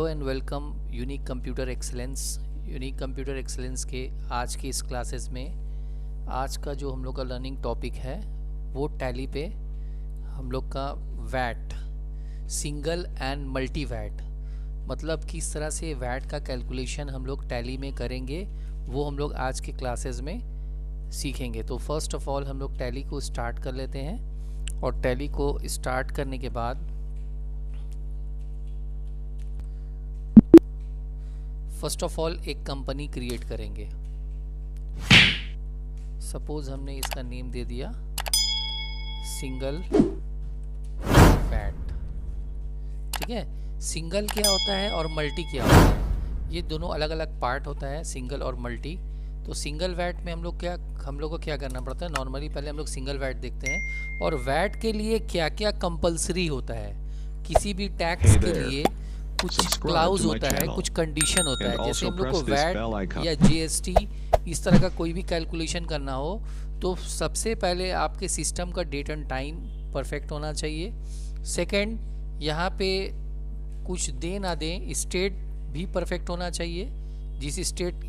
And welcome unique computer excellence. Unique computer excellence के आज की इस क्लासेस में आज का जो हम लोग का लर्निंग टॉपिक है वो टैली पे हम लोग का VAT, single and multi VAT, मतलब किस तरह से वैट का कैलकुलेशन हम लोग टैली में करेंगे वो हम लोग आज के क्लासेस में सीखेंगे। तो फर्स्ट ऑफ ऑल हम लोग टैली को स्टार्ट कर लेते हैं और टैली को स्टार्ट करने के बाद फर्स्ट ऑफ ऑल एक कंपनी क्रिएट करेंगे। सपोज हमने इसका नेम दे दिया सिंगल वैट, ठीक है। सिंगल क्या होता है और मल्टी क्या होता है, ये दोनों अलग अलग पार्ट होता है, सिंगल और मल्टी। तो सिंगल वैट में हम लोग को क्या करना पड़ता है, नॉर्मली पहले हम लोग सिंगल वैट देखते हैं और वैट के लिए क्या क्या कंपलसरी होता है। किसी भी टैक्स के लिए कुछ क्लाउज होता है, कुछ कंडीशन होता है। जैसे हम लोग को वैट या जीएसटी इस तरह का कोई भी कैलकुलेशन करना हो तो सबसे पहले आपके सिस्टम का डेट एंड टाइम परफेक्ट होना चाहिए। सेकंड, यहाँ पे कुछ दे ना दें, स्टेट भी परफेक्ट होना चाहिए। जिस स्टेट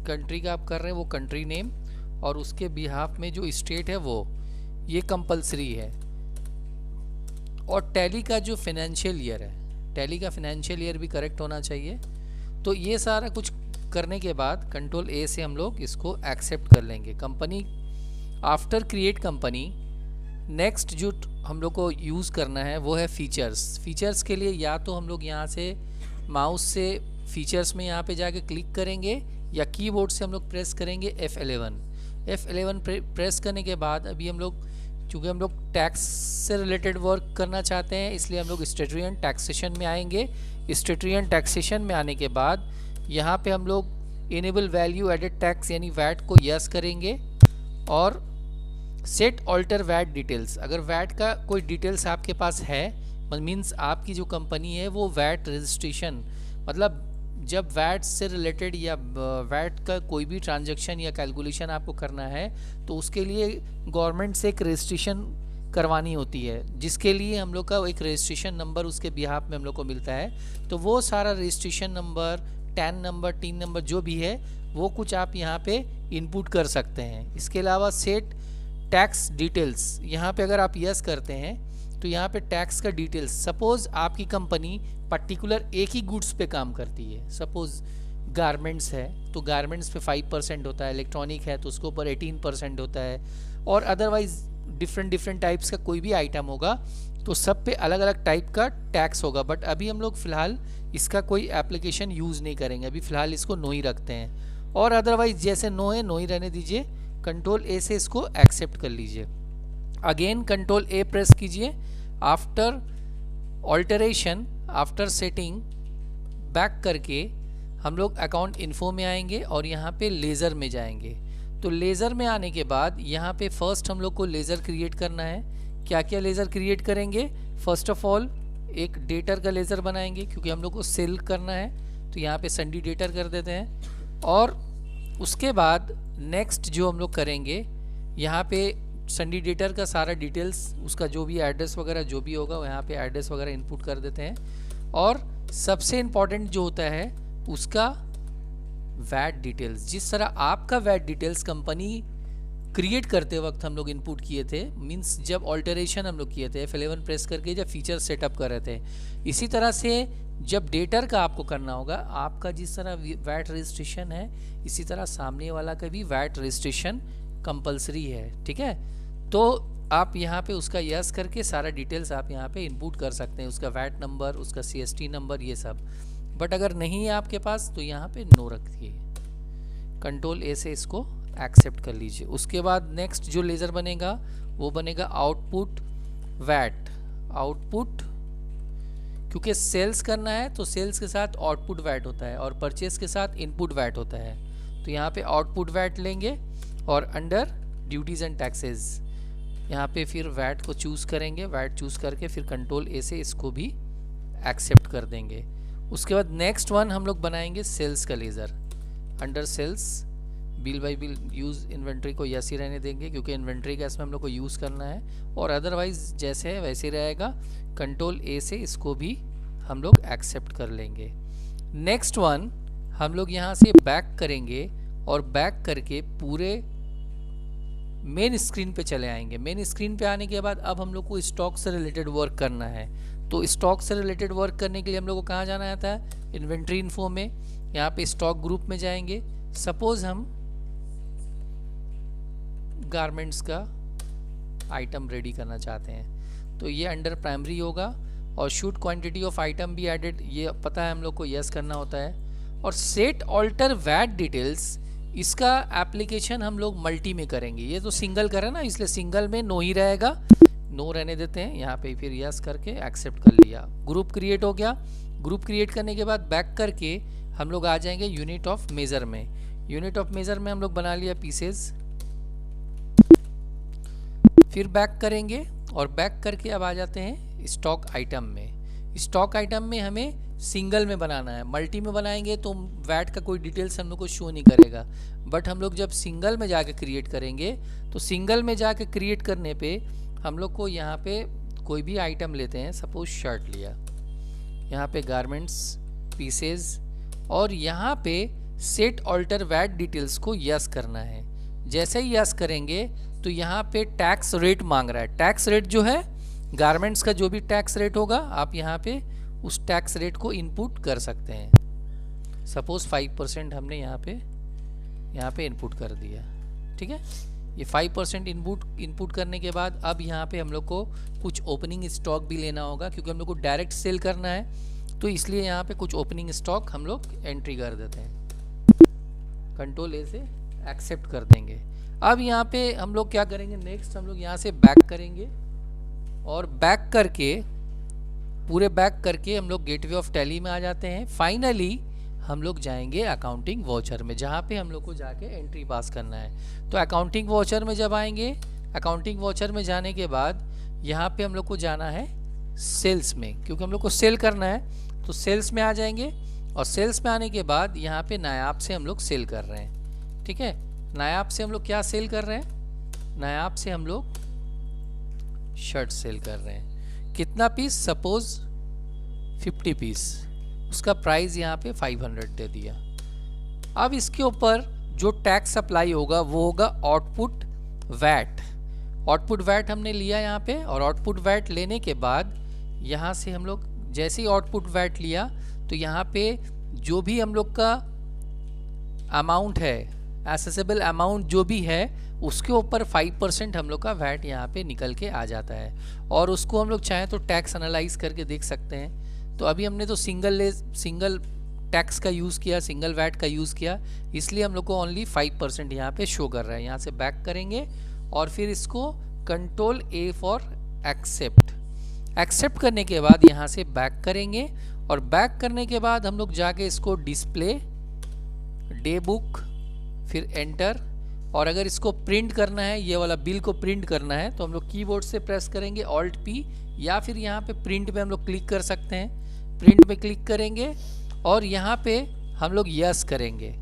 कंट्री का आप कर रहे हैं वो कंट्री नेम और उसके बिहाफ में जो स्टेट है वो, ये कंपलसरी है। और टैली का जो फाइनेंशियल ईयर है, टैली का फाइनेंशियल ईयर भी करेक्ट होना चाहिए। तो ये सारा कुछ करने के बाद कंट्रोल ए से हम लोग इसको एक्सेप्ट कर लेंगे। Company after create company, next जो हम लोग को यूज़ करना है वो है फीचर्स। फीचर्स के लिए या तो हम लोग यहाँ से माउस से फीचर्स में यहाँ पे जाके क्लिक करेंगे या कीबोर्ड से हम लोग प्रेस करेंगे F11 प्रेस करने के बाद अभी हम लोग, चूँकि हम लोग टैक्स से रिलेटेड वर्क करना चाहते हैं इसलिए हम लोग स्टैट्यूटरी एंड टैक्सेशन में आएंगे। स्टैट्यूटरी एंड टैक्सेशन में आने के बाद यहाँ पे हम लोग इनेबल वैल्यू एडेड टैक्स यानी वैट को यस करेंगे और सेट ऑल्टर वैट डिटेल्स। अगर वैट का कोई डिटेल्स आपके पास है, मीन्स आपकी जो कंपनी है वो वैट रजिस्ट्रेशन, मतलब जब वैट से रिलेटेड या वैट का कोई भी ट्रांजैक्शन या कैलकुलेशन आपको करना है तो उसके लिए गवर्नमेंट से एक रजिस्ट्रेशन करवानी होती है, जिसके लिए हम लोग का एक रजिस्ट्रेशन नंबर उसके बिहाफ में हम लोग को मिलता है। तो वो सारा registration number, tan number, tin number जो भी है वो कुछ आप यहाँ पे इनपुट कर सकते हैं। इसके अलावा सेट टैक्स डिटेल्स, यहाँ पे अगर आप यस करते हैं तो यहाँ पे टैक्स का डिटेल्स, सपोज आपकी कंपनी पर्टिकुलर एक ही गुड्स पे काम करती है, सपोज गारमेंट्स है तो गारमेंट्स पे 5% होता है, इलेक्ट्रॉनिक है तो उसके ऊपर 18% होता है, और अदरवाइज डिफरेंट टाइप्स का कोई भी आइटम होगा तो सब पे अलग अलग टाइप का टैक्स होगा। बट अभी हम लोग फ़िलहाल इसका कोई एप्लीकेशन यूज़ नहीं करेंगे, अभी फ़िलहाल इसको नो ही रखते हैं। और अदरवाइज जैसे नो है नो ही रहने दीजिए, कंट्रोल ए से इसको एक्सेप्ट कर लीजिए। अगेन कंट्रोल ए प्रेस कीजिए। After alteration, after setting back करके हम लोग अकाउंट इन्फो में आएंगे और यहाँ पे लेज़र में जाएंगे। तो लेज़र में आने के बाद यहाँ पे फर्स्ट हम लोग को लेज़र क्रिएट करना है। क्या क्या लेज़र क्रिएट करेंगे, फर्स्ट ऑफ ऑल एक डेटर का लेज़र बनाएंगे क्योंकि हम लोग को सेल करना है, तो यहाँ पे संडी डेटर कर देते हैं। और उसके बाद नेक्स्ट जो हम लोग करेंगे, यहाँ पे संडी डेटर का सारा डिटेल्स, उसका जो भी एड्रेस वगैरह जो भी होगा यहाँ पे एड्रेस वगैरह इनपुट कर देते हैं। और सबसे इम्पॉर्टेंट जो होता है उसका वैट डिटेल्स, जिस तरह आपका वैट डिटेल्स कंपनी क्रिएट करते वक्त हम लोग इनपुट किए थे, मींस जब ऑल्टरेशन हम लोग किए थे F11 प्रेस करके जब फीचर सेटअप कर रहे थे, इसी तरह से जब डेटर का आपको करना होगा, आपका जिस तरह वैट रजिस्ट्रेशन है इसी तरह सामने वाला का भी वैट रजिस्ट्रेशन कंपलसरी है, ठीक है। तो आप यहाँ पे उसका यस करके सारा डिटेल्स आप यहाँ पे इनपुट कर सकते हैं, उसका वैट नंबर, उसका CST नंबर, ये सब। बट अगर नहीं है आपके पास तो यहाँ पे नो रखिए, कंट्रोल ए से इसको एक्सेप्ट कर लीजिए। उसके बाद नेक्स्ट जो लेज़र बनेगा वो बनेगा आउटपुट वैट। आउटपुट, क्योंकि सेल्स करना है तो सेल्स के साथ आउटपुट वैट होता है और परचेस के साथ इनपुट वैट होता है। तो यहाँ पे आउटपुट वैट लेंगे और अंडर ड्यूटीज़ एंड टैक्सेस यहाँ पे फिर वैट को चूज़ करेंगे। वैट चूज़ करके फिर कंट्रोल ए से इसको भी एक्सेप्ट कर देंगे। उसके बाद नेक्स्ट वन हम लोग बनाएंगे सेल्स का ledger. Under sales bill by bill use inventory को यस ही रहने देंगे क्योंकि इन्वेंट्री का इसमें हम लोग को यूज़ करना है, और अदरवाइज जैसे है वैसे रहेगा। कंट्रोल ए से इसको भी हम लोग एक्सेप्ट कर लेंगे। नेक्स्ट वन हम लोग यहाँ से बैक करेंगे और बैक करके पूरे मेन स्क्रीन पे चले आएंगे। मेन स्क्रीन पे आने के बाद अब हम लोग को स्टॉक से रिलेटेड वर्क करना है। तो स्टॉक से रिलेटेड वर्क करने के लिए हम लोग को कहाँ जाना आता है, इन्वेंट्री इन्फो में। यहाँ पे स्टॉक ग्रुप में जाएंगे। सपोज हम गारमेंट्स का आइटम रेडी करना चाहते हैं तो ये अंडर प्राइमरी होगा और शूट क्वांटिटी ऑफ आइटम भी एडेड, ये पता है हम लोग को यस करना होता है। और सेट ऑल्टर वैट डिटेल्स, इसका एप्लीकेशन हम लोग मल्टी में करेंगे। ये तो सिंगल करें ना, इसलिए सिंगल में नो ही रहेगा, नो रहने देते हैं। यहाँ पे फिर यस करके एक्सेप्ट कर लिया। ग्रुप क्रिएट हो गया। ग्रुप क्रिएट करने के बाद बैक करके हम लोग आ जाएंगे यूनिट ऑफ मेजर में। यूनिट ऑफ मेजर में हम लोग बना लिया पीसेस। फिर बैक करेंगे और बैक करके अब आ जाते हैं स्टॉक आइटम में। स्टॉक आइटम में हमें सिंगल में बनाना है। मल्टी में बनाएंगे तो वैट का कोई डिटेल्स हम लोग को शो नहीं करेगा, बट हम लोग जब सिंगल में जाके क्रिएट करेंगे तो सिंगल में जाके क्रिएट करने पे हम लोग को यहाँ पे कोई भी आइटम लेते हैं, सपोज शर्ट लिया, यहाँ पे गारमेंट्स पीसेज, और यहाँ पे सेट ऑल्टर वैट डिटेल्स को यस करना है। जैसे ही यस करेंगे तो यहाँ पे टैक्स रेट मांग रहा है। टैक्स रेट जो है गारमेंट्स का जो भी टैक्स रेट होगा आप यहाँ पे उस टैक्स रेट को इनपुट कर सकते हैं। सपोज 5% हमने यहाँ पे इनपुट कर दिया, ठीक है। ये 5% इनपुट करने के बाद अब यहाँ पे हम लोग को कुछ ओपनिंग स्टॉक भी लेना होगा, क्योंकि हम लोग को डायरेक्ट सेल करना है, तो इसलिए यहाँ पे कुछ ओपनिंग स्टॉक हम लोग एंट्री कर देते हैं। कंट्रोल ए से एक्सेप्ट कर देंगे। अब यहाँ पे हम लोग क्या करेंगे, नेक्स्ट हम लोग यहाँ से बैक करेंगे और बैक करके पूरे बैक करके हम लोग गेटवे ऑफ टैली में आ जाते हैं। फाइनली हम लोग जाएंगे अकाउंटिंग वाउचर में, जहाँ पे हम लोग को जाके एंट्री पास करना है। तो अकाउंटिंग वाउचर में जब आएंगे, अकाउंटिंग वाउचर में जाने के बाद यहाँ पे हम लोग को जाना है सेल्स में, क्योंकि हम लोग को सेल करना है। तो सेल्स में आ जाएंगे और सेल्स में आने के बाद यहाँ पे नायाब से हम लोग सेल कर रहे हैं, ठीक है। नायाब से हम लोग क्या सेल कर रहे हैं, नायाब से हम लोग शर्ट सेल कर रहे हैं। कितना पीस, सपोज 50 पीस, उसका प्राइस यहाँ पे 500 दे दिया। अब इसके ऊपर जो टैक्स अप्लाई होगा वो होगा आउटपुट वैट। आउटपुट वैट हमने लिया यहाँ पे, और आउटपुट वैट लेने के बाद यहाँ से हम लोग जैसे ही आउटपुट वैट लिया तो यहाँ पे जो भी हम लोग का अमाउंट है, एसेसेबल अमाउंट जो भी है, उसके ऊपर 5% हम लोग का वैट यहाँ पे निकल के आ जाता है। और उसको हम लोग चाहें तो टैक्स एनालाइज करके देख सकते हैं। तो अभी हमने तो सिंगल टैक्स का यूज़ किया, सिंगल वैट का यूज़ किया, इसलिए हम लोग को ओनली 5% यहाँ पे शो कर रहा है। यहाँ से बैक करेंगे और फिर इसको कंट्रोल ए फॉर एक्सेप्ट करने के बाद यहाँ से बैक करेंगे, और बैक करने के बाद हम लोग जाके इसको डिस्प्ले डे बुक, फिर एंटर, और अगर इसको प्रिंट करना है, ये वाला बिल को प्रिंट करना है, तो हम लोग कीबोर्ड से प्रेस करेंगे ऑल्ट पी, या फिर यहाँ पे प्रिंट पे हम लोग क्लिक कर सकते हैं। प्रिंट पे क्लिक करेंगे और यहाँ पे हम लोग यस करेंगे।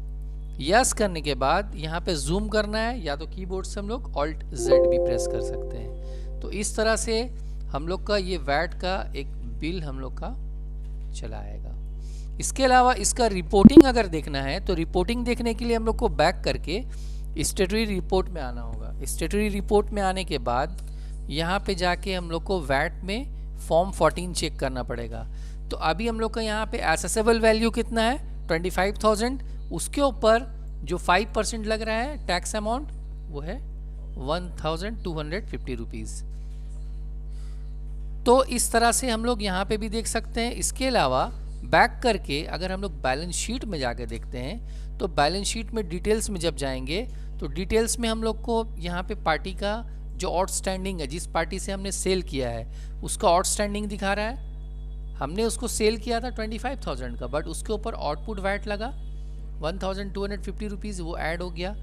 यस करने के बाद यहाँ पे जूम करना है, या तो कीबोर्ड से हम लोग ऑल्ट जेड भी प्रेस कर सकते हैं। तो इस तरह से हम लोग का ये वैट का एक बिल हम लोग का चला आएगा। इसके अलावा इसका रिपोर्टिंग अगर देखना है तो रिपोर्टिंग देखने के लिए हम लोग को बैक करके स्टेटरी रिपोर्ट में आना होगा। स्टेटरी रिपोर्ट में आने के बाद यहाँ पे जाके हम लोग को वैट में फॉर्म 14 चेक करना पड़ेगा। तो अभी हम लोग का यहाँ पे एसेसेबल वैल्यू कितना है, 25,000, उसके ऊपर जो 5% लग रहा है टैक्स अमाउंट वो है 1,250 रुपीज़। तो इस तरह से हम लोग यहाँ पे भी देख सकते हैं। इसके अलावा बैक करके अगर हम लोग बैलेंस शीट में जाके देखते हैं तो बैलेंस शीट में डिटेल्स में जब जाएंगे तो डिटेल्स में हम लोग को यहाँ पे पार्टी का जो आउटस्टैंडिंग है, जिस पार्टी से हमने सेल किया है उसका आउटस्टैंडिंग दिखा रहा है। हमने उसको सेल किया था 25,000 का, बट उसके ऊपर आउटपुट वैट लगा 1,250 रुपीज़, वो ऐड हो गया।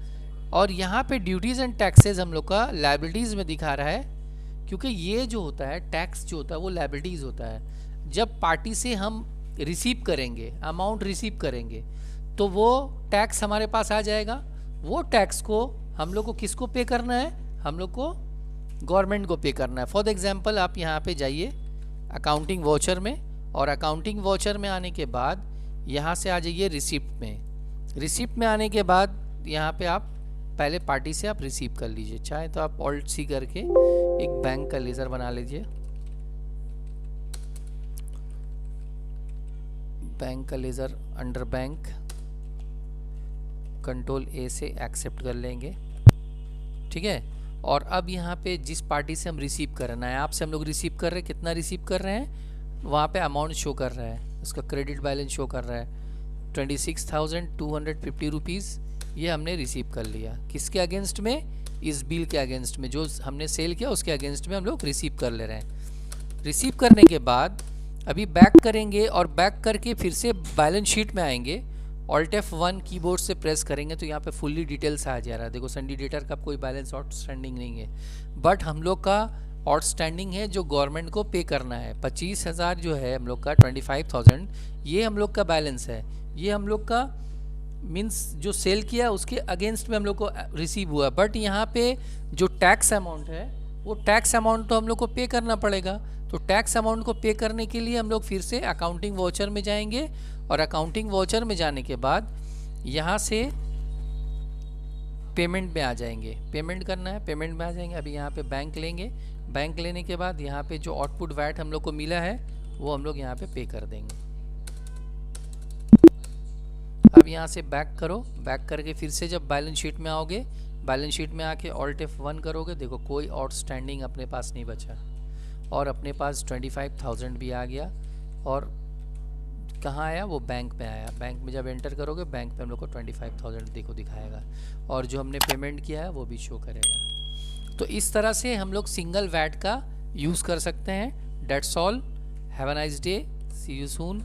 और यहाँ पे ड्यूटीज़ एंड टैक्सेस हम लोग का लायबिलिटीज़ में दिखा रहा है, क्योंकि ये जो होता है टैक्स जो होता है वो लायबिलिटीज़ होता है। जब पार्टी से हम रिसीव करेंगे, अमाउंट रिसीव करेंगे, तो वो टैक्स हमारे पास आ जाएगा। वो टैक्स को हम लोग को किसको पे करना है, हम लोग को गवर्नमेंट को पे करना है। फॉर द एग्जांपल आप यहाँ पे जाइए अकाउंटिंग वाउचर में, और अकाउंटिंग वाउचर में आने के बाद यहाँ से आ जाइए रिसिप्ट में। रिसिप्ट में आने के बाद यहाँ पे आप पहले पार्टी से आप रिसीव कर लीजिए, चाहे तो आप ऑल्ट सी करके एक बैंक का लेज़र बना लीजिए, बैंक का लेज़र अंडर बैंक, कंट्रोल ए से एक्सेप्ट कर लेंगे, ठीक है। और अब यहाँ पे जिस पार्टी से हम रिसीव कर रहे हैं, आपसे हम लोग रिसीव कर रहे हैं, कितना रिसीव कर रहे हैं, वहाँ पे अमाउंट शो कर रहा है, उसका क्रेडिट बैलेंस शो कर रहा है 26,250 रुपीज़, ये हमने रिसीव कर लिया। किसके अगेंस्ट में? इस बिल के अगेंस्ट में, जो हमने सेल किया उसके अगेंस्ट में हम लोग रिसीव कर ले रहे हैं। रिसीव करने के बाद अभी बैक करेंगे और बैक करके फिर से बैलेंस शीट में आएंगे, ऑल्ट F1 कीबोर्ड से प्रेस करेंगे तो यहाँ पे फुल्ली डिटेल्स आ जा रहा है। देखो सन्डी डेटर का कोई बैलेंस आउटस्टैंडिंग नहीं है, बट हम लोग का आउटस्टैंडिंग है जो गवर्नमेंट को पे करना है 25,000 जो है हम लोग का 25,000, ये हम लोग का बैलेंस है। ये हम लोग का मीन्स जो सेल किया उसके अगेंस्ट में हम लोग को रिसीव हुआ, बट यहाँ पे जो टैक्स अमाउंट है वो टैक्स अमाउंट तो हम लोग को पे करना पड़ेगा। तो टैक्स अमाउंट को पे करने के लिए हम लोग फिर से अकाउंटिंग वाउचर में जाएंगे, और अकाउंटिंग वाउचर में जाने के बाद यहाँ से पेमेंट में आ जाएंगे, पेमेंट करना है, पेमेंट में आ जाएंगे। अभी यहाँ पे बैंक लेंगे, बैंक लेने के बाद यहाँ पे जो आउटपुट वैट हम लोग को मिला है वो हम लोग यहाँ पे पे कर देंगे। अब यहाँ से बैक करो, बैक करके फिर से जब बैलेंस शीट में आओगे, बैलेंस शीट में आके ऑल्ट F1 करोगे, देखो कोई आउटस्टैंडिंग अपने पास नहीं बचा और अपने पास 25,000 भी आ गया। और कहाँ आया? वो बैंक में आया। बैंक में जब एंटर करोगे बैंक पे हम लोग को 25,000 देखो दिखाएगा, और जो हमने पेमेंट किया है वो भी शो करेगा। तो इस तरह से हम लोग सिंगल वैट का यूज़ कर सकते हैं। That's all, have a nice day, see you soon.